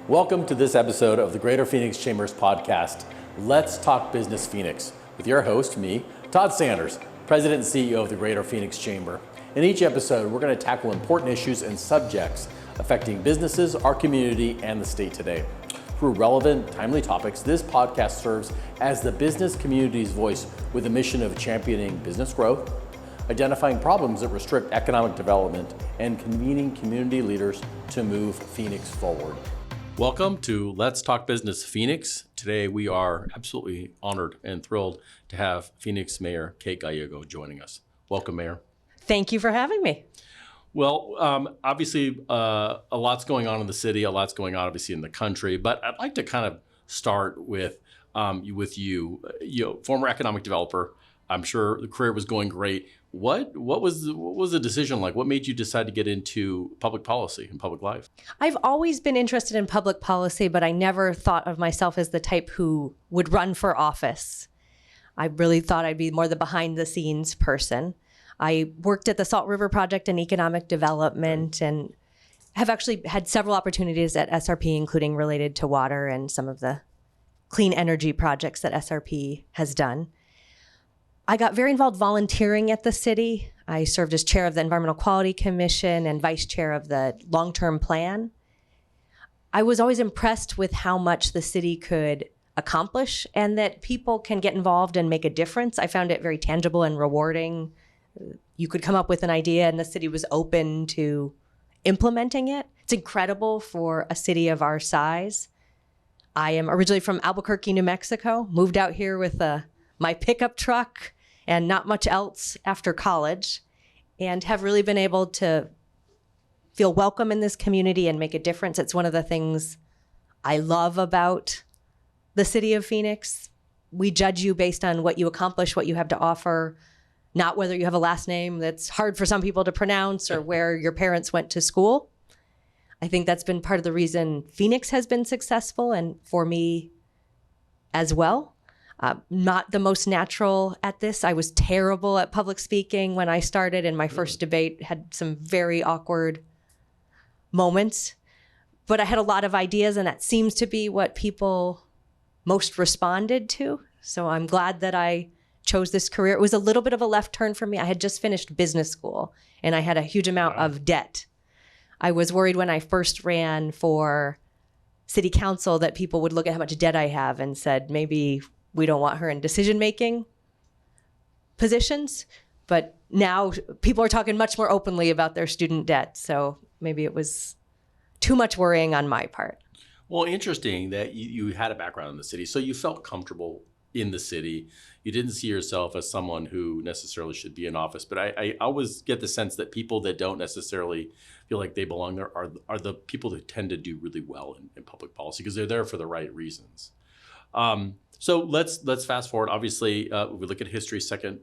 Welcome to this episode of the Greater Phoenix Chamber's podcast, Let's Talk Business Phoenix, with your host, me, Todd Sanders, President and CEO of the Greater Phoenix Chamber. In each episode, we're going to tackle important issues and subjects affecting businesses, our community, and the state today. Through relevant, timely topics, this podcast serves as the business community's voice with a mission of championing business growth, identifying problems that restrict economic development, and convening community leaders to move Phoenix forward. Welcome to Let's Talk Business Phoenix. Today we are absolutely honored and thrilled to have Phoenix Mayor Kate Gallego joining us. Welcome, Mayor. Thank you for having me. Well, obviously a lot's going on in the city, a lot's going on obviously in the country, but I'd like to kind of start with you, former economic developer. I'm sure the career was going great. What was the decision like? What made you decide to get into public policy and public life? I've always been interested in public policy, but I never thought of myself as the type who would run for office. I really thought I'd be more the behind the scenes person. I worked at the Salt River Project in economic development and have actually had several opportunities at SRP, including related to water and some of the clean energy projects that SRP has done. I got very involved volunteering at the city. I served as chair of the Environmental Quality Commission and vice chair of the long-term plan. I was always impressed with how much the city could accomplish and that people can get involved and make a difference. I found it very tangible and rewarding. You could come up with an idea and the city was open to implementing it. It's incredible for a city of our size. I am originally from Albuquerque, New Mexico, moved out here with my pickup truck and not much else after college, and have really been able to feel welcome in this community and make a difference. It's one of the things I love about the city of Phoenix. We judge you based on what you accomplish, what you have to offer, not whether you have a last name that's hard for some people to pronounce or where your parents went to school. I think that's been part of the reason Phoenix has been successful, and for me as well. Not the most natural at this. I was terrible at public speaking when I started, and my first debate had some very awkward moments. But I had a lot of ideas, and that seems to be what people most responded to. So I'm glad that I chose this career. It was a little bit of a left turn for me. I had just finished business school, and I had a huge amount of debt. I was worried when I first ran for city council that people would look at how much debt I have and said, maybe we don't want her in decision-making positions. But now people are talking much more openly about their student debt. So maybe it was too much worrying on my part. Well, interesting that you had a background in the city, so you felt comfortable in the city. You didn't see yourself as someone who necessarily should be in office. But I always get the sense that people that don't necessarily feel like they belong there are the people that tend to do really well in public policy because they're there for the right reasons. So let's fast forward. Obviously, we look at history, second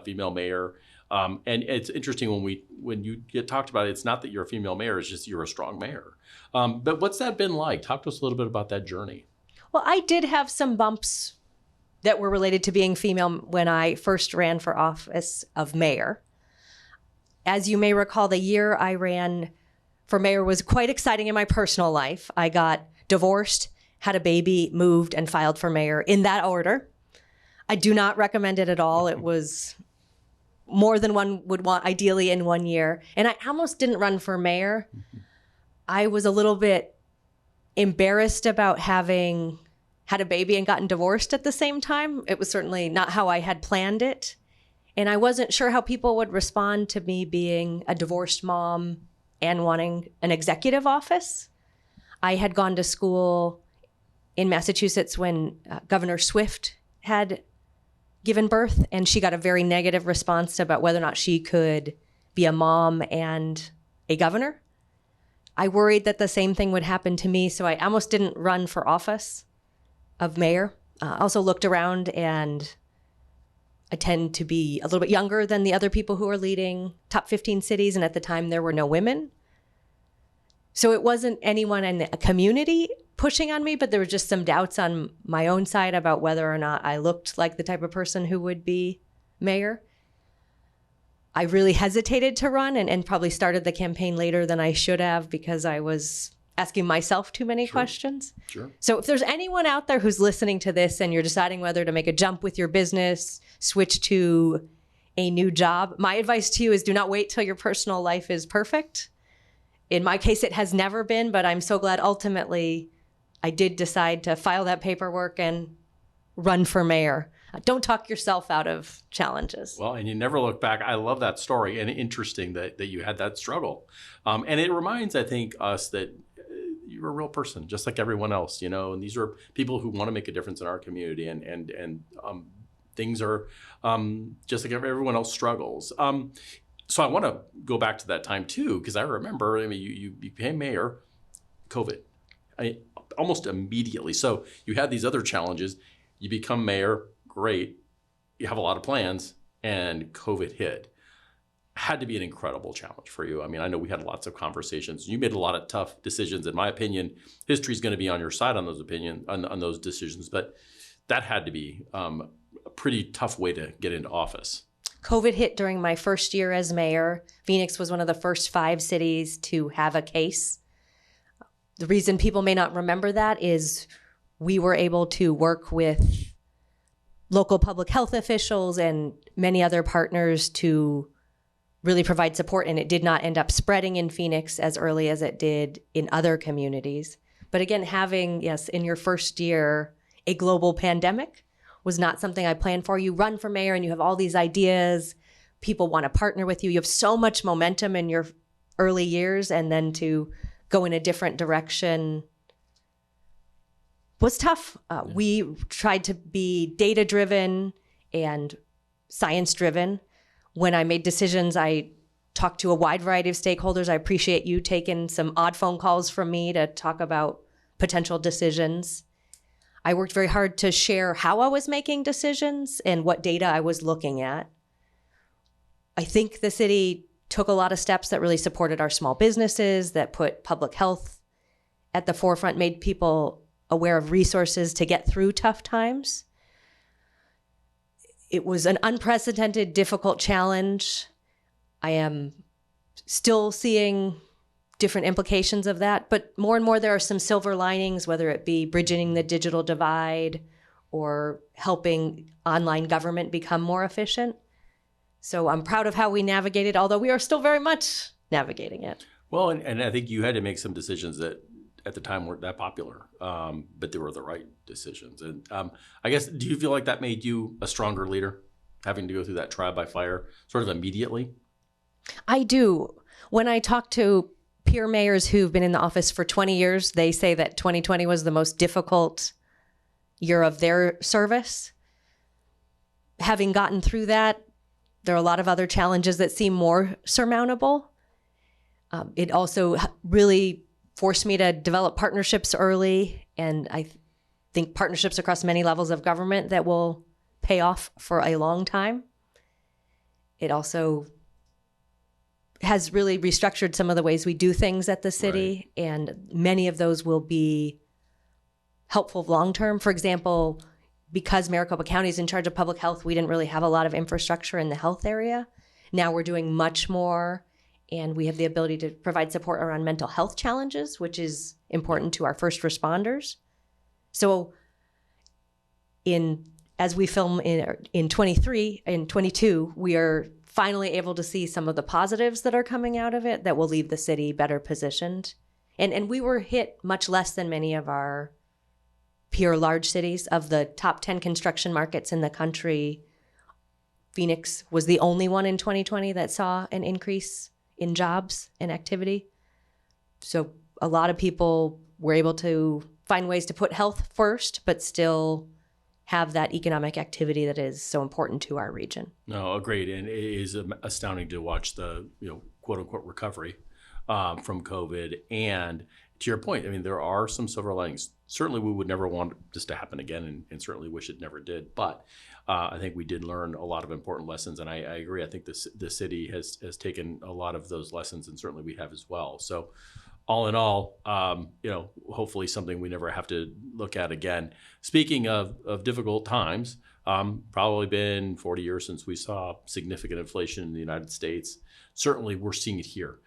female mayor. And it's interesting when you get talked about it, it's not that you're a female mayor, it's just you're a strong mayor. But what's that been like? Talk to us a little bit about that journey. Well, I did have some bumps that were related to being female when I first ran for office of mayor. As you may recall, the year I ran for mayor was quite exciting in my personal life. I got divorced, had a baby, moved, and filed for mayor in that order. I do not recommend it at all. It was more than one would want, ideally, in 1 year. And I almost didn't run for mayor. I was a little bit embarrassed about having had a baby and gotten divorced at the same time. It was certainly not how I had planned it. And I wasn't sure how people would respond to me being a divorced mom and wanting an executive office. I had gone to school in Massachusetts when Governor Swift had given birth, and she got a very negative response about whether or not she could be a mom and a governor. I worried that the same thing would happen to me, so I almost didn't run for office of mayor. Also looked around, and I tend to be a little bit younger than the other people who are leading top 15 cities, and at the time there were no women. So it wasn't anyone in the community pushing on me, but there were just some doubts on my own side about whether or not I looked like the type of person who would be mayor. I really hesitated to run and probably started the campaign later than I should have because I was asking myself too many questions. Sure. So if there's anyone out there who's listening to this and you're deciding whether to make a jump with your business, switch to a new job, my advice to you is do not wait till your personal life is perfect. In my case, it has never been, but I'm so glad ultimately I did decide to file that paperwork and run for mayor. Don't talk yourself out of challenges. Well, and you never look back. I love that story, and interesting that you had that struggle. And it reminds, I think, us that you're a real person, just like everyone else, and these are people who want to make a difference in our community, and things are just like everyone else struggles. So I want to go back to that time too, because I remember, you became mayor, COVID, almost immediately. So you had these other challenges, you become mayor, great, you have a lot of plans, and COVID hit. Had to be an incredible challenge for you. I know we had lots of conversations. You made a lot of tough decisions. In my opinion, history's going to be on your side on those decisions, but that had to be a pretty tough way to get into office. COVID hit during my first year as mayor. Phoenix was one of the first 5 cities to have a case. The reason people may not remember that is we were able to work with local public health officials and many other partners to really provide support, and it did not end up spreading in Phoenix as early as it did in other communities. But again, having, yes, in your first year, a global pandemic was not something I planned for. You run for mayor and you have all these ideas. People want to partner with you. You have so much momentum in your early years, and then to go in a different direction was tough. We tried to be data-driven and science-driven. When I made decisions, I talked to a wide variety of stakeholders. I appreciate you taking some odd phone calls from me to talk about potential decisions. I worked very hard to share how I was making decisions and what data I was looking at. I think the city took a lot of steps that really supported our small businesses, that put public health at the forefront, made people aware of resources to get through tough times. It was an unprecedented, difficult challenge. I am still seeing different implications of that, but more and more there are some silver linings, whether it be bridging the digital divide or helping online government become more efficient. So I'm proud of how we navigated, although we are still very much navigating it. Well, and I think you had to make some decisions that at the time weren't that popular, but they were the right decisions. And I guess, do you feel like that made you a stronger leader, having to go through that trial by fire sort of immediately? I do. When I talk to peer mayors who've been in the office for 20 years, they say that 2020 was the most difficult year of their service. Having gotten through that, there are a lot of other challenges that seem more surmountable. It also really forced me to develop partnerships early, and I think partnerships across many levels of government that will pay off for a long time. It also has really restructured some of the ways we do things at the city, right, and many of those will be helpful long-term. For example, because Maricopa County is in charge of public health, we didn't really have a lot of infrastructure in the health area. Now we're doing much more, and we have the ability to provide support around mental health challenges, which is important to our first responders. So as we film in 23 and 22, we are finally able to see some of the positives that are coming out of it that will leave the city better positioned. And we were hit much less than many of our peer large cities. Of the top 10 construction markets in the country, Phoenix was the only one in 2020 that saw an increase in jobs and activity. So a lot of people were able to find ways to put health first, but still have that economic activity that is so important to our region. No, agreed. And it is astounding to watch the, quote unquote recovery from COVID. And to your point, there are some silver linings. Certainly we would never want this to happen again, and certainly wish it never did. But I think we did learn a lot of important lessons. And I agree. I think the city has taken a lot of those lessons, and certainly we have as well. So all in all, hopefully something we never have to look at again. Speaking of difficult times, probably been 40 years since we saw significant inflation in the United States. Certainly we're seeing it here.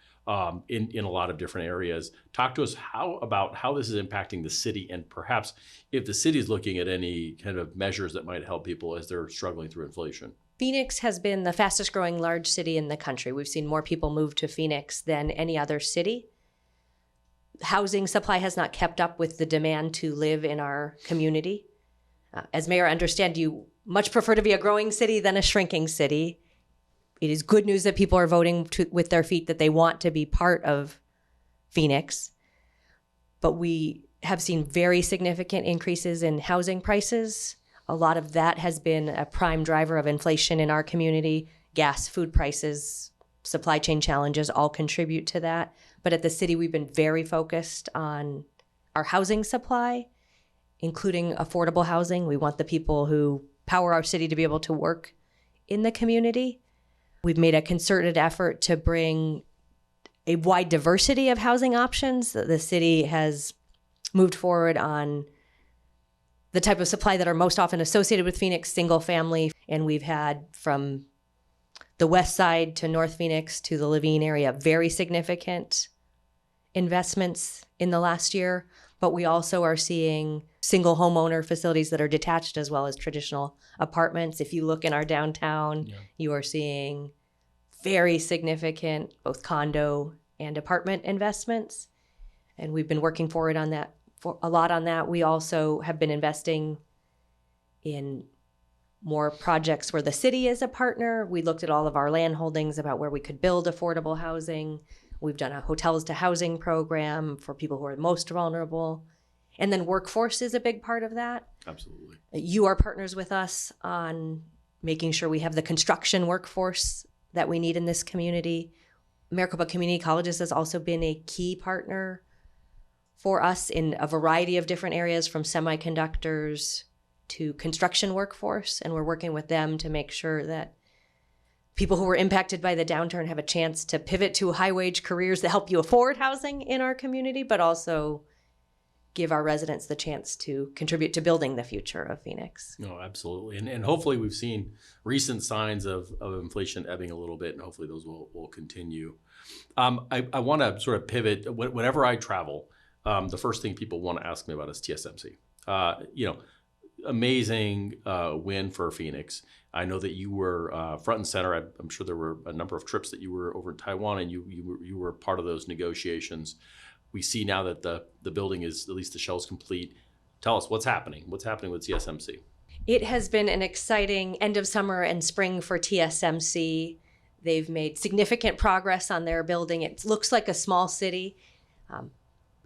in a lot of different areas. Talk to us about how this is impacting the city, and perhaps if the city is looking at any kind of measures that might help people as they're struggling through inflation. Phoenix has been the fastest growing large city in the country. We've seen more people move to Phoenix than any other city. Housing supply has not kept up with the demand to live in our community. As mayor, I understand you much prefer to be a growing city than a shrinking city. It is good news that people are voting with their feet that they want to be part of Phoenix. But we have seen very significant increases in housing prices. A lot of that has been a prime driver of inflation in our community. Gas, food prices, supply chain challenges all contribute to that. But at the city, we've been very focused on our housing supply, including affordable housing. We want the people who power our city to be able to work in the community. We've made a concerted effort to bring a wide diversity of housing options. The city has moved forward on the type of supply that are most often associated with Phoenix, single family. And we've had from the west side to North Phoenix to the Levine area, very significant investments in the last year. But we also are seeing single homeowner facilities that are detached as well as traditional apartments. If you look in our downtown, you are seeing very significant both condo and apartment investments. And we've been working forward on that for a lot on that. We also have been investing in more projects where the city is a partner. We looked at all of our land holdings about where we could build affordable housing. We've done a hotels to housing program for people who are most vulnerable. And then workforce is a big part of that. Absolutely. You are partners with us on making sure we have the construction workforce that we need in this community. Maricopa Community Colleges has also been a key partner for us in a variety of different areas, from semiconductors to construction workforce. And we're working with them to make sure that people who were impacted by the downturn have a chance to pivot to high-wage careers that help you afford housing in our community, but also give our residents the chance to contribute to building the future of Phoenix. No, absolutely. And hopefully we've seen recent signs of inflation ebbing a little bit, and hopefully those will continue. I want to sort of pivot. Whenever I travel, the first thing people want to ask me about is TSMC. Amazing win for Phoenix. I know that you were front and center. I'm sure there were a number of trips that you were over in Taiwan, and you were part of those negotiations. We see now that the building is, at least the shell's complete. Tell us what's happening. What's happening with TSMC? It has been an exciting end of summer and spring for TSMC. They've made significant progress on their building. It looks like a small city.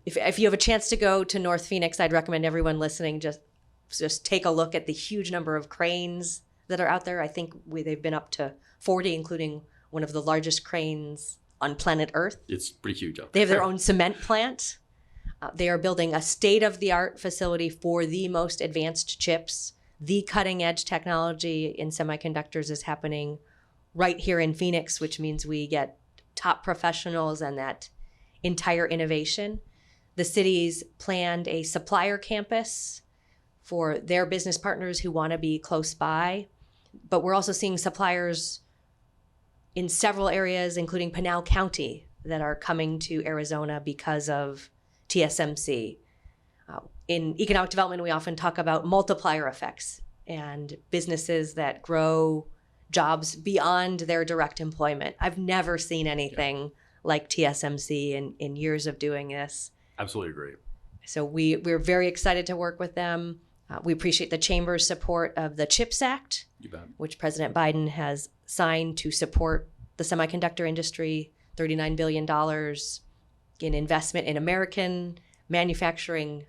If you have a chance to go to North Phoenix, I'd recommend everyone listening just take a look at the huge number of cranes that are out there. I think they've been up to 40, including one of the largest cranes on planet Earth. It's pretty huge out there. They have their own cement plant. They are building a state-of-the-art facility for the most advanced chips. The cutting-edge technology in semiconductors is happening right here in Phoenix, which means we get top professionals and that entire innovation. The city's planned a supplier campus for their business partners who want to be close by. But we're also seeing suppliers in several areas, including Pinal County, that are coming to Arizona because of TSMC. In economic development, we often talk about multiplier effects and businesses that grow jobs beyond their direct employment. I've never seen anything like TSMC in years of doing this. Absolutely agree. So we're very excited to work with them. We appreciate the Chamber's support of the CHIPS Act, which President Biden has signed to support the semiconductor industry, $39 billion in investment in American manufacturing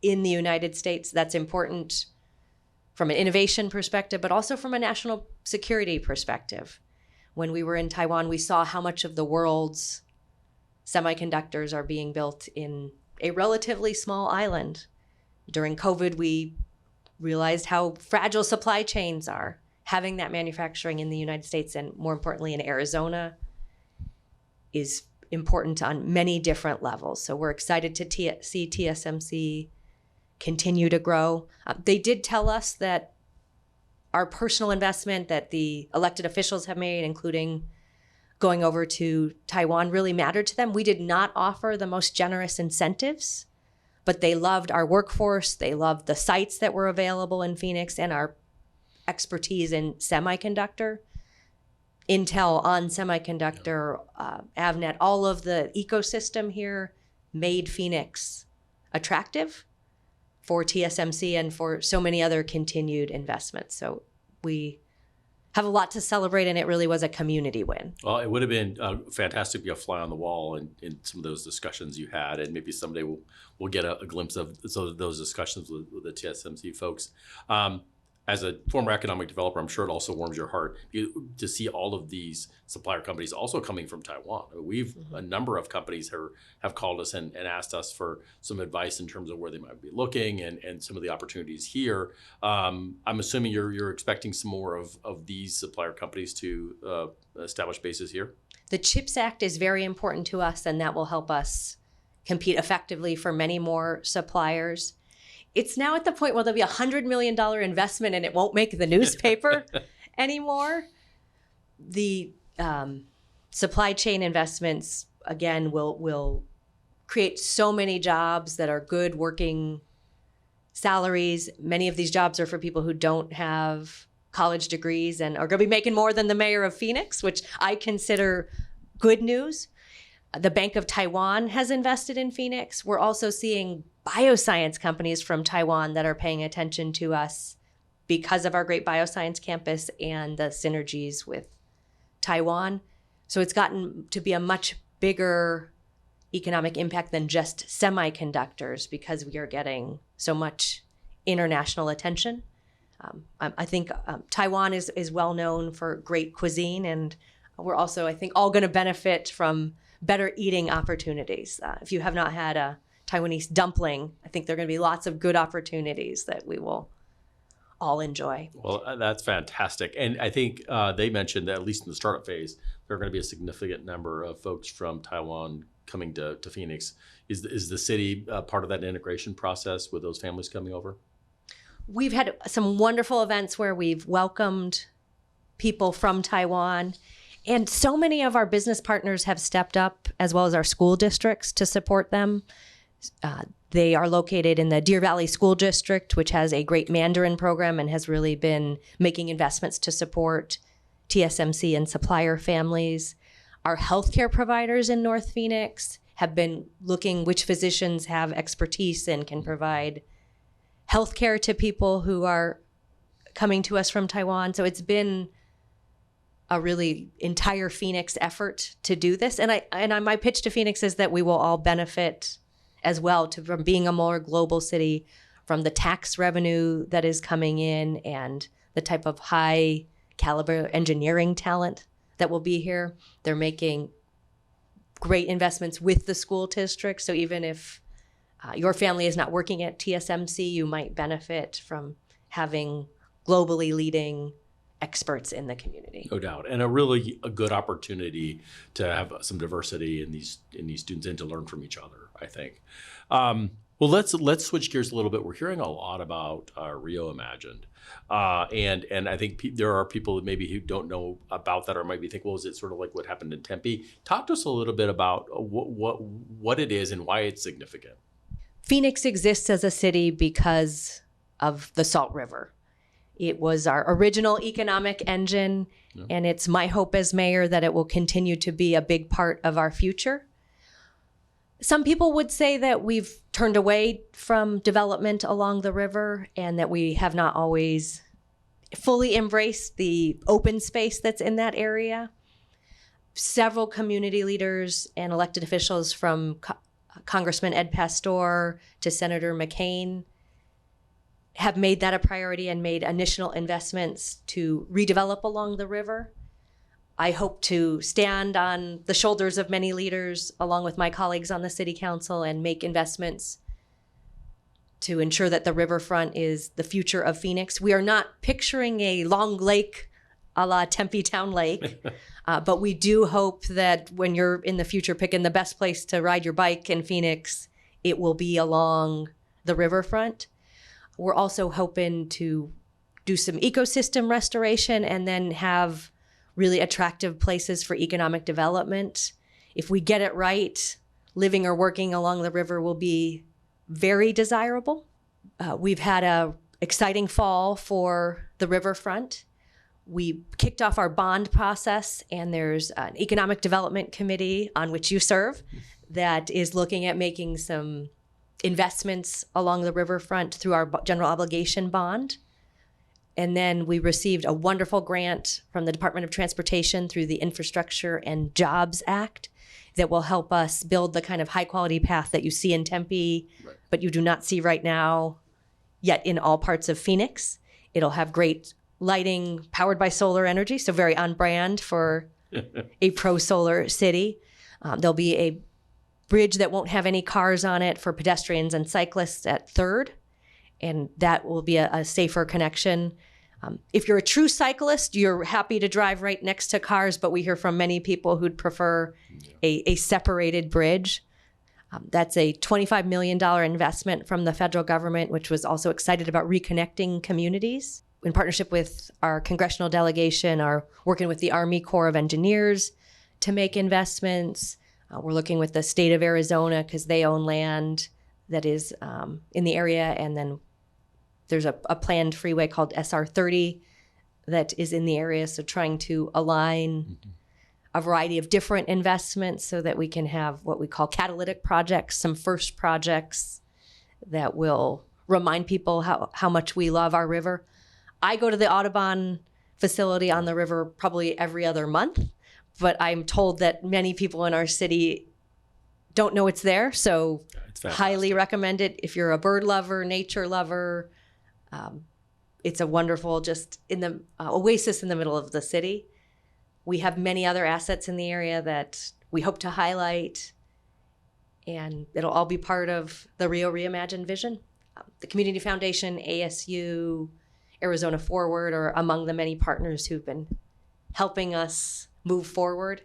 in the United States. That's important from an innovation perspective, but also from a national security perspective. When we were in Taiwan, we saw how much of the world's semiconductors are being built in a relatively small island. During COVID, we realized how fragile supply chains are. Having that manufacturing in the United States, and more importantly in Arizona, is important on many different levels. So we're excited to see TSMC continue to grow. They did tell us that our personal investment that the elected officials have made, including going over to Taiwan really mattered to them. We did not offer the most generous incentives, but they loved our workforce. They loved the sites that were available in Phoenix and our expertise in semiconductor, Intel on semiconductor, Avnet, all of the ecosystem here made Phoenix attractive for TSMC and for so many other continued investments. So we have a lot to celebrate, and it really was a community win. Well, it would have been fantastic to be a fly on the wall in some of those discussions you had, and maybe someday we'll get a glimpse of those discussions with the TSMC folks. As a former economic developer, I'm sure it also warms your heart to see all of these supplier companies also coming from Taiwan. We've a number of companies have called us and asked us for some advice in terms of where they might be looking and some of the opportunities here. I'm assuming you're expecting some more of these supplier companies to establish bases here? The CHIPS Act is very important to us, and that will help us compete effectively for many more suppliers. It's now at the point where there'll be $100 million investment and it won't make the newspaper anymore. The supply chain investments, again, will create so many jobs that are good working salaries. Many of these jobs are for people who don't have college degrees and are going to be making more than the mayor of Phoenix, which I consider good news. The Bank of Taiwan has invested in Phoenix. We're also seeing bioscience companies from Taiwan that are paying attention to us because of our great bioscience campus and the synergies with Taiwan. So it's gotten to be a much bigger economic impact than just semiconductors because we are getting so much international attention. I think Taiwan is well known for great cuisine, and we're also, I think, all going to benefit from better eating opportunities. If you have not had a Taiwanese dumpling, I think there are going to be lots of good opportunities that we will all enjoy. Well, that's fantastic. And I think they mentioned that at least in the startup phase, there are going to be a significant number of folks from Taiwan coming to Phoenix. Is the city part of that integration process with those families coming over? We've had some wonderful events where we've welcomed people from Taiwan. And so many of our business partners have stepped up, as well as our school districts, to support them. They are located in the Deer Valley School District, which has a great Mandarin program and has really been making investments to support TSMC and supplier families. Our healthcare providers in North Phoenix have been looking which physicians have expertise and can provide healthcare to people who are coming to us from Taiwan. So it's been a really entire Phoenix effort to do this. And my pitch to Phoenix is that we will all benefit as well from being a more global city, from the tax revenue that is coming in and the type of high caliber engineering talent that will be here. They're making great investments with the school district. So even if your family is not working at TSMC, you might benefit from having globally leading experts in the community. No doubt, and a good opportunity to have some diversity in these students and to learn from each other, I think. Well, let's switch gears a little bit. We're hearing a lot about Rio Reimagined, and I think there are people that maybe who don't know about that or might be thinking, well, is it sort of like what happened in Tempe? Talk to us a little bit about what it is and why it's significant. Phoenix exists as a city because of the Salt River. It was our original economic engine, and it's my hope as mayor that it will continue to be a big part of our future. Some people would say that we've turned away from development along the river and that we have not always fully embraced the open space that's in that area. Several community leaders and elected officials, from Congressman Ed Pastor to Senator McCain, have made that a priority and made initial investments to redevelop along the river. I hope to stand on the shoulders of many leaders, along with my colleagues on the city council, and make investments to ensure that the riverfront is the future of Phoenix. We are not picturing a long lake a la Tempe Town Lake, but we do hope that when you're in the future picking the best place to ride your bike in Phoenix, it will be along the riverfront. We're also hoping to do some ecosystem restoration and then have really attractive places for economic development. If we get it right, living or working along the river will be very desirable. We've had a exciting fall for the riverfront. We kicked off our bond process, and there's an economic development committee on which you serve that is looking at making some investments along the riverfront through our general obligation bond. And then we received a wonderful grant from the Department of Transportation through the Infrastructure and Jobs Act that will help us build the kind of high quality path that you see in Tempe, right, but you do not see right now yet in all parts of Phoenix. It'll have great lighting powered by solar energy, so very on brand for a pro-solar city. There'll be a bridge that won't have any cars on it for pedestrians and cyclists at 3rd, and that will be a safer connection. If you're a true cyclist, you're happy to drive right next to cars, but we hear from many people who'd prefer a separated bridge. That's a $25 million investment from the federal government, which was also excited about reconnecting communities. In partnership with our congressional delegation, are working with the Army Corps of Engineers to make investments. We're looking with the state of Arizona because they own land that is in the area, and then there's a planned freeway called SR 30 that is in the area, so trying to align a variety of different investments so that we can have what we call catalytic projects, some first projects that will remind people how much we love our river. I go to the Audubon facility on the river probably every other month, but I'm told that many people in our city don't know it's there, so highly recommend it if you're a bird lover, nature lover. It's a wonderful, just in the oasis in the middle of the city. We have many other assets in the area that we hope to highlight, and it'll all be part of the Rio Reimagined vision. The Community Foundation, ASU, Arizona Forward are among the many partners who've been helping us move forward.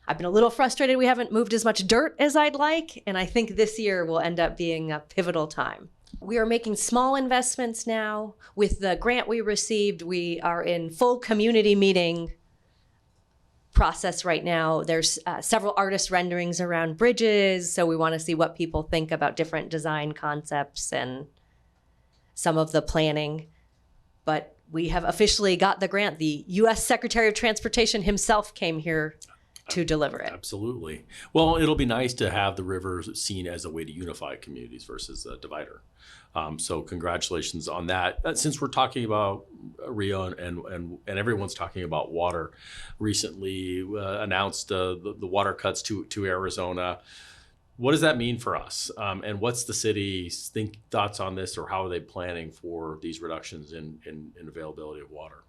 I've been a little frustrated we haven't moved as much dirt as I'd like, and I think this year will end up being a pivotal time. We are making small investments now. With the grant we received, we are in full community meeting process right now. There's several artist renderings around bridges, so we want to see what people think about different design concepts and some of the planning. But we have officially got the grant. The U.S. Secretary of Transportation himself came here to deliver it. Absolutely. Well, it'll be nice to have the river seen as a way to unify communities versus a divider. So congratulations on that. Since we're talking about Rio and everyone's talking about water, recently announced the water cuts to Arizona. What does that mean for us? And what's the city's thoughts on this, or how are they planning for these reductions in availability of water?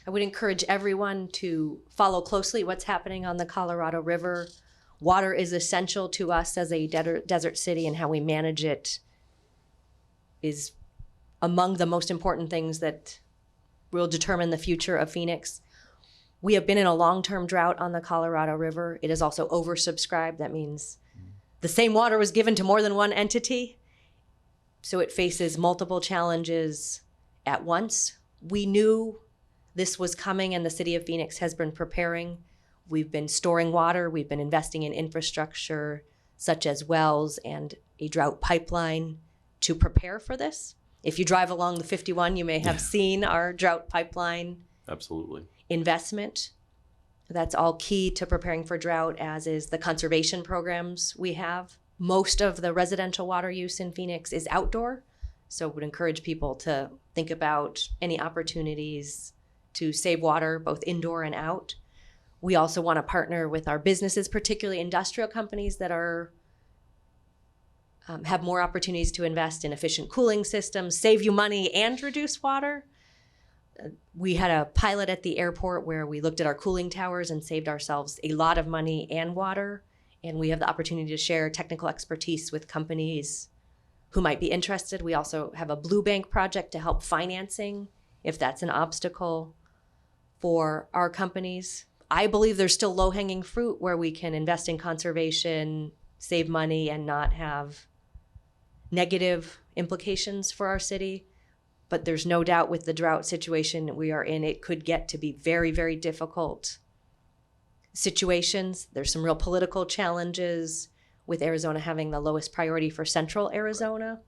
I would encourage everyone to follow closely what's happening on the Colorado River. Water is essential to us as a desert city, and how we manage it is among the most important things that will determine the future of Phoenix. We have been in a long-term drought on the Colorado River. It is also oversubscribed. That means the same water was given to more than one entity, so it faces multiple challenges at once. We knew this was coming, and the city of Phoenix has been preparing. We've been storing water. We've been investing in infrastructure such as wells and a drought pipeline to prepare for this. If you drive along the 51, you may have seen our drought pipeline investment. That's all key to preparing for drought, as is the conservation programs we have. Most of the residential water use in Phoenix is outdoor, so would encourage people to think about any opportunities to save water, both indoor and out. We also want to partner with our businesses, particularly industrial companies that are have more opportunities to invest in efficient cooling systems, save you money, and reduce water. We had a pilot at the airport where we looked at our cooling towers and saved ourselves a lot of money and water. And we have the opportunity to share technical expertise with companies who might be interested. We also have a Blue Bank project to help financing if that's an obstacle for our companies. I believe there's still low-hanging fruit where we can invest in conservation, save money, and not have negative implications for our city. But there's no doubt with the drought situation we are in, it could get to be very, very difficult situations. There's some real political challenges with Arizona having the lowest priority for central Arizona.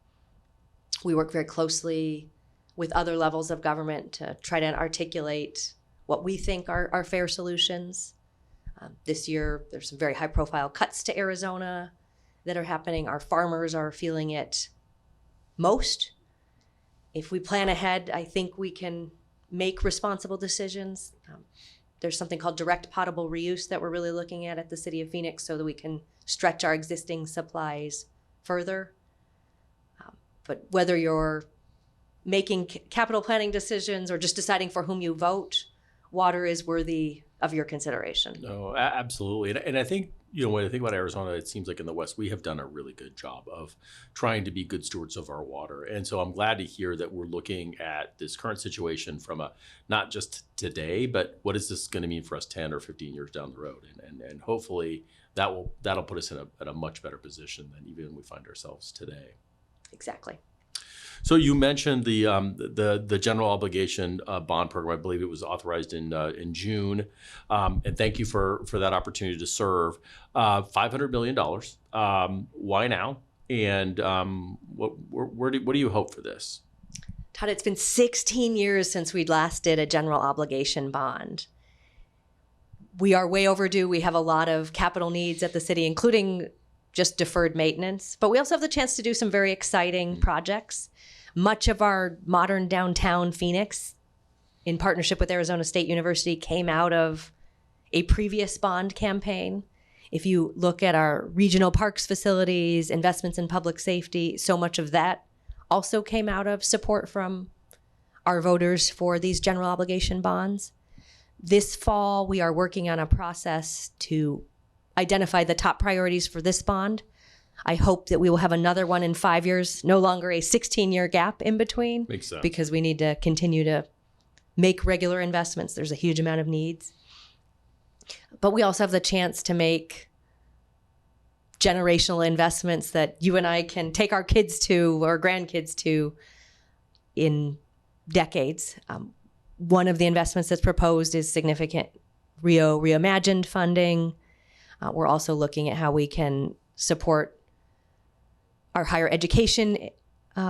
We work very closely with other levels of government to try to articulate what we think are fair solutions. This year, there's some very high-profile cuts to Arizona that are happening. Our farmers are feeling it most. If we plan ahead, I think we can make responsible decisions. There's something called direct potable reuse that we're really looking at the city of Phoenix so that we can stretch our existing supplies further. But whether you're making capital planning decisions or just deciding for whom you vote, water is worthy of your consideration. No, absolutely. And I think, when I think about Arizona, it seems like in the West, we have done a really good job of trying to be good stewards of our water. And so I'm glad to hear that we're looking at this current situation from not just today, but what is this going to mean for us 10 or 15 years down the road? And hopefully that'll put us in a much better position than even we find ourselves today. Exactly. So you mentioned the general obligation bond program. I believe it was authorized in June, and thank you for that opportunity to serve. $500 million. Why now? And what do you hope for this? Todd, it's been 16 years since we last did a general obligation bond. We are way overdue. We have a lot of capital needs at the city, including just deferred maintenance. But we also have the chance to do some very exciting projects. Much of our modern downtown Phoenix, in partnership with Arizona State University, came out of a previous bond campaign. If you look at our regional parks facilities, investments in public safety, so much of that also came out of support from our voters for these general obligation bonds. This fall, we are working on a process to identify the top priorities for this bond. I hope that we will have another one in 5 years, no longer a 16-year gap in between. Makes sense. Because we need to continue to make regular investments. There's a huge amount of needs. But we also have the chance to make generational investments that you and I can take our kids to or grandkids to in decades. One of the investments that's proposed is significant Rio Reimagined funding. We're also looking at how we can support our higher education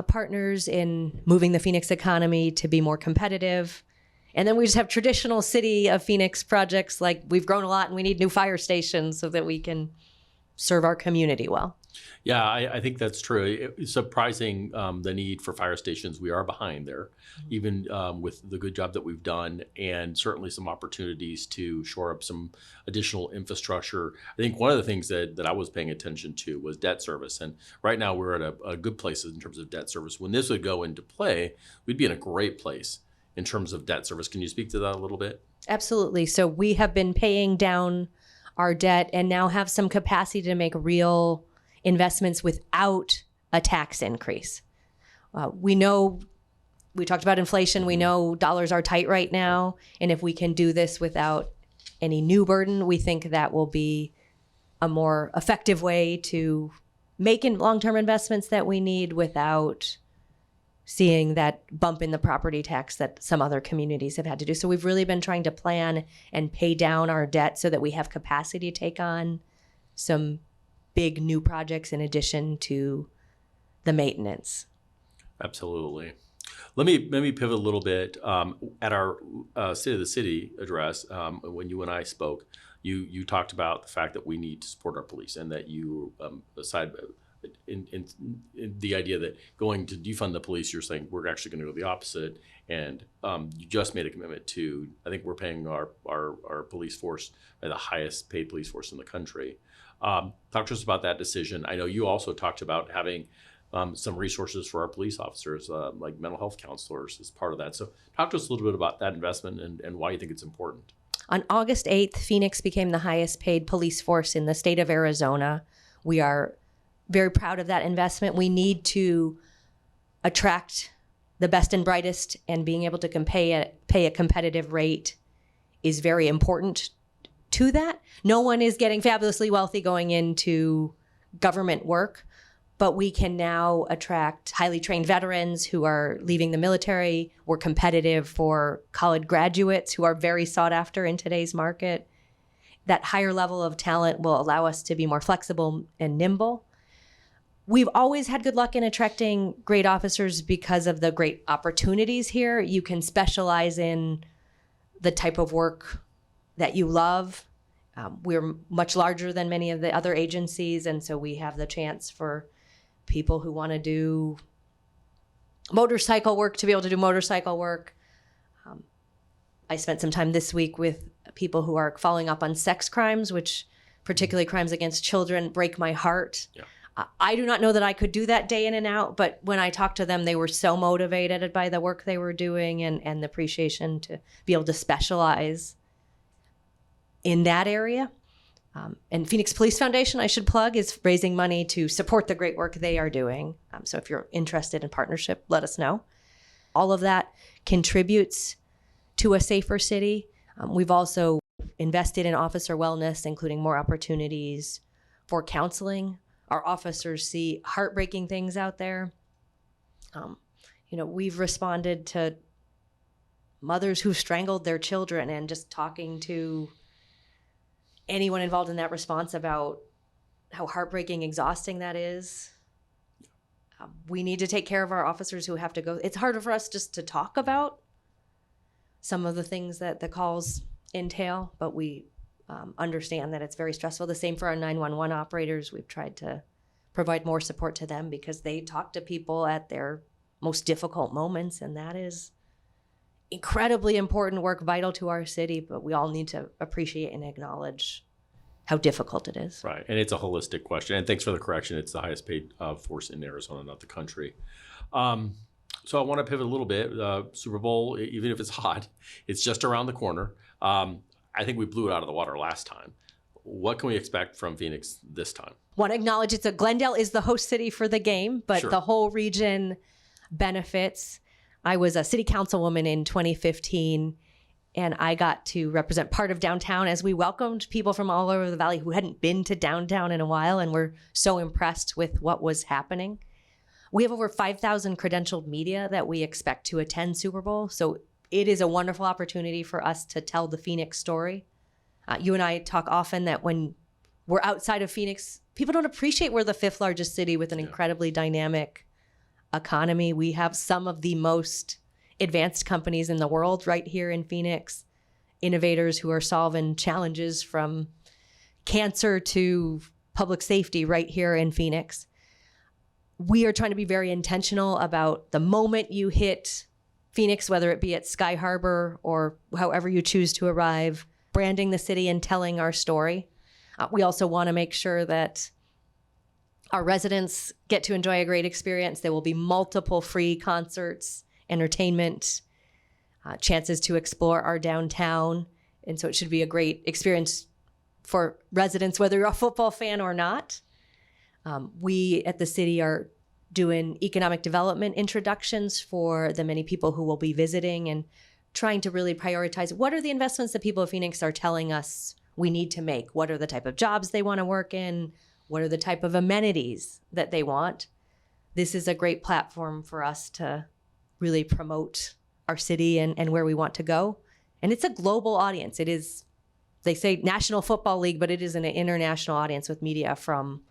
partners in moving the Phoenix economy to be more competitive. And then we just have traditional city of Phoenix projects like we've grown a lot and we need new fire stations so that we can serve our community well. Yeah, I think that's true. It's surprising the need for fire stations. We are behind there, even with the good job that we've done, and certainly some opportunities to shore up some additional infrastructure. I think one of the things that I was paying attention to was debt service. And right now we're at a good place in terms of debt service. When this would go into play, we'd be in a great place in terms of debt service. Can you speak to that a little bit? Absolutely. So we have been paying down our debt and now have some capacity to make real investments without a tax increase. We talked about inflation. We know dollars are tight right now. And if we can do this without any new burden, we think that will be a more effective way to make long-term investments that we need without seeing that bump in the property tax that some other communities have had to do. So we've really been trying to plan and pay down our debt so that we have capacity to take on some big new projects in addition to the maintenance. Absolutely. Let me pivot a little bit. At our State of the City address, when you and I spoke, you talked about the fact that we need to support our police, and that you aside in the idea that going to defund the police, you're saying we're actually going to go the opposite. And you just made a commitment to, I think we're paying our police force by the highest paid police force in the country. Talk to us about that decision. I know you also talked about having some resources for our police officers, like mental health counselors as part of that. So talk to us a little bit about that investment and why you think it's important. On August 8th, Phoenix became the highest paid police force in the state of Arizona. We are very proud of that investment. We need to attract the best and brightest, and being able to pay a competitive rate is very important to that. No one is getting fabulously wealthy going into government work, but we can now attract highly trained veterans who are leaving the military. We're competitive for college graduates who are very sought after in today's market. that higher level of talent will allow us to be more flexible and nimble. We've always had good luck in attracting great officers because of the great opportunities here. You can specialize in the type of work that you love. We're much larger than many of the other agencies, and so we have the chance for people who want to do motorcycle work to be able to do motorcycle work. I spent some time this week with people who are following up on sex crimes, which particularly crimes against children break my heart. Yeah. I do not know that I could do that day in and out, but when I talked to them, they were so motivated by the work they were doing and the appreciation to be able to specialize in that area. And Phoenix Police Foundation, I should plug, is raising money to support the great work they are doing. So if you're interested in partnership, let us know. All of that contributes to a safer city. We've also invested in officer wellness, including more opportunities for counseling. Our officers see heartbreaking things out there. We've responded to mothers who strangled their children, and just talking to anyone involved in that response about how heartbreaking, exhausting that is. We need to take care of our officers who have to go. It's harder for us just to talk about some of the things that the calls entail, but we understand that it's very stressful. The same for our 911 operators. We've tried to provide more support to them because they talk to people at their most difficult moments, and that is incredibly important work, vital to our city, but we all need to appreciate and acknowledge how difficult it is. Right, and it's a holistic question. And thanks for the correction. It's the highest paid force in Arizona, not the country. So I want to pivot a little bit. Super Bowl, even if it's hot, it's just around the corner. I think we blew it out of the water last time. What can we expect from Phoenix this time? Want to acknowledge Glendale is the host city for the game, but Sure. The whole region benefits. I was a city councilwoman in 2015, and I got to represent part of downtown as we welcomed people from all over the valley who hadn't been to downtown in a while and were so impressed with what was happening. We have over 5,000 credentialed media that we expect to attend Super Bowl, so it is a wonderful opportunity for us to tell the Phoenix story. You and I talk often that when we're outside of Phoenix, people don't appreciate we're the fifth largest city with an incredibly dynamic economy. We have some of the most advanced companies in the world right here in Phoenix, innovators who are solving challenges from cancer to public safety right here in Phoenix. We are trying to be very intentional about the moment you hit Phoenix, whether it be at Sky Harbor or however you choose to arrive, branding the city and telling our story. We also want to make sure that our residents get to enjoy a great experience. There will be multiple free concerts, entertainment, chances to explore our downtown. And so it should be a great experience for residents, whether you're a football fan or not. We at the city are doing economic development introductions for the many people who will be visiting and trying to really prioritize what are the investments that people of Phoenix are telling us we need to make. What are the type of jobs they want to work in? What are the type of amenities that they want? This is a great platform for us to really promote our city and where we want to go. And it's a global audience. It is, they say National Football League, but it is an international audience with media from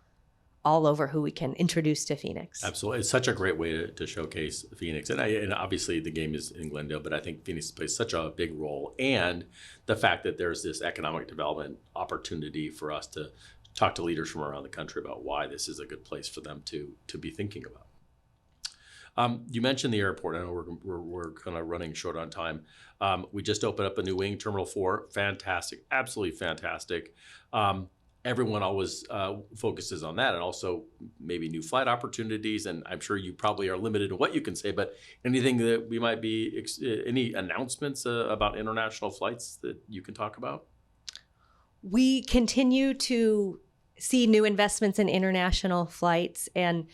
all over who we can introduce to Phoenix. Absolutely. It's such a great way to showcase Phoenix. And obviously the game is in Glendale, but I think Phoenix plays such a big role. And the fact that there's this economic development opportunity for us to talk to leaders from around the country about why this is a good place for them to be thinking about. You mentioned the airport. I know we're kind of running short on time. We just opened up a new wing, Terminal 4. Fantastic. Absolutely fantastic. Everyone always focuses on that, and also maybe new flight opportunities. And I'm sure you probably are limited to what you can say, but anything that we might be, any announcements about international flights that you can talk about? We continue to see new investments in international flights, and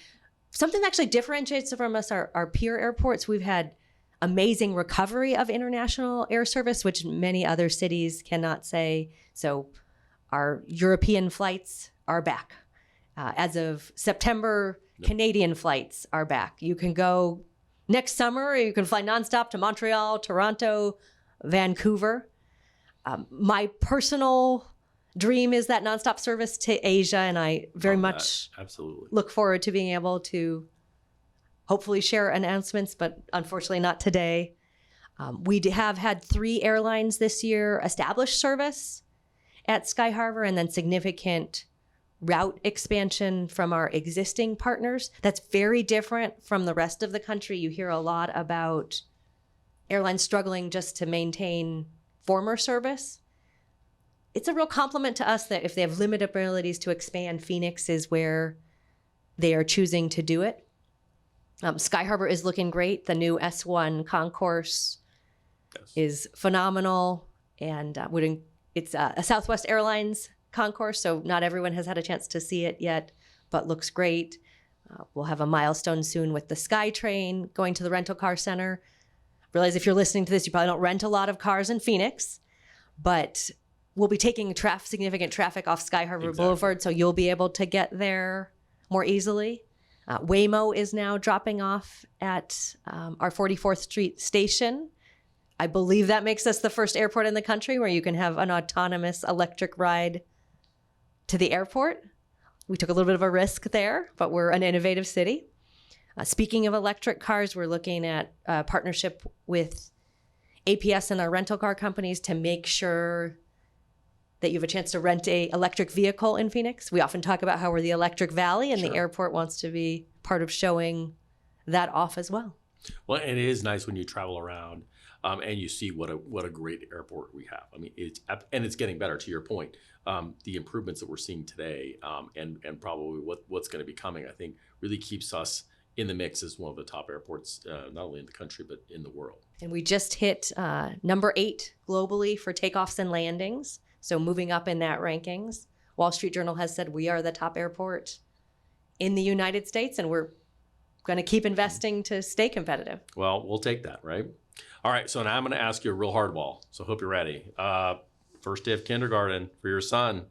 something that actually differentiates from us are our peer airports. We've had amazing recovery of international air service, which many other cities cannot say. So our European flights are back. As of September, Canadian flights are back. You can go next summer, you can fly nonstop to Montreal, Toronto, Vancouver. My personal dream is that nonstop service to Asia, and I very much absolutely look forward to being able to hopefully share announcements, but unfortunately not today. We have had 3 airlines this year establish service at Sky Harbor, and then significant route expansion from our existing partners. That's very different from the rest of the country. You hear a lot about airlines struggling just to maintain former service. It's a real compliment to us that if they have limited abilities to expand, Phoenix is where they are choosing to do it. Sky Harbor is looking great. The new S1 concourse is phenomenal, and it's a Southwest Airlines concourse, so not everyone has had a chance to see it yet, but looks great. We'll have a milestone soon with the SkyTrain going to the rental car center. Realize if you're listening to this, you probably don't rent a lot of cars in Phoenix, but we'll be taking significant traffic off Sky Harbor Boulevard, so you'll be able to get there more easily. Waymo is now dropping off at our 44th Street station. I believe that makes us the first airport in the country where you can have an autonomous electric ride to the airport. We took a little bit of a risk there, but we're an innovative city. Speaking of electric cars, we're looking at a partnership with APS and our rental car companies to make sure that you have a chance to rent a electric vehicle in Phoenix. We often talk about how we're the electric valley, and the airport wants to be part of showing that off as well. Well, and it is nice when you travel around and you see what a great airport we have. I mean, it's getting better. To your point, the improvements that we're seeing today, and probably what's going to be coming, I think, really keeps us in the mix as one of the top airports, not only in the country but in the world. And we just hit number 8 globally for takeoffs and landings, so moving up in that rankings. Wall Street Journal has said we are the top airport in the United States, and we're going to keep investing to stay competitive. Well, we'll take that, right? All right, so now I'm going to ask you a real hardball, so hope you're ready. First day of kindergarten for your son.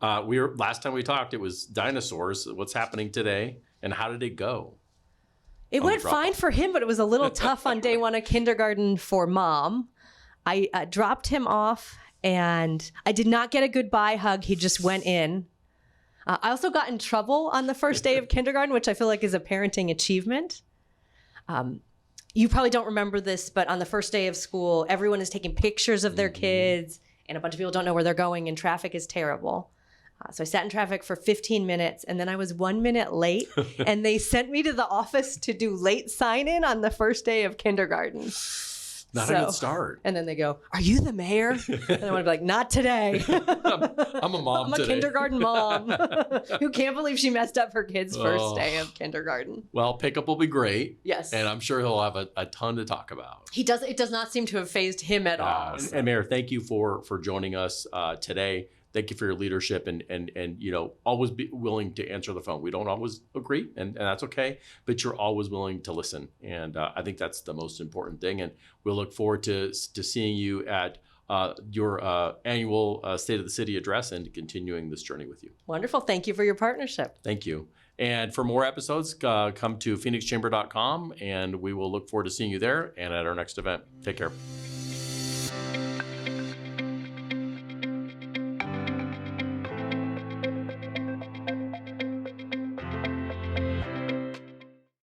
Last time we talked, it was dinosaurs. What's happening today, and how did it go? It went fine for him, but it was a little tough on day 1 of kindergarten for Mom. I dropped him off, and I did not get a goodbye hug. He just went in. I also got in trouble on the first day of kindergarten, which I feel like is a parenting achievement. You probably don't remember this, but on the first day of school, everyone is taking pictures of their kids, and a bunch of people don't know where they're going, and traffic is terrible. So I sat in traffic for 15 minutes, and then I was 1 minute late, and they sent me to the office to do late sign-in on the first day of kindergarten. Not a good start. And then they go, "Are you the mayor?" And I want to be like, "Not today." I'm a mom today. I'm a kindergarten mom who can't believe she messed up her kid's first day of kindergarten. Well, pickup will be great. Yes. And I'm sure he'll have a ton to talk about. It does not seem to have fazed him at all. And Mayor, thank you for joining us today. Thank you for your leadership and always be willing to answer the phone. We don't always agree, and that's okay, but you're always willing to listen. And I think that's the most important thing. And we'll look forward to seeing you at your annual State of the City address and continuing this journey with you. Wonderful. Thank you for your partnership. Thank you. And for more episodes, come to phoenixchamber.com, and we will look forward to seeing you there and at our next event. Take care.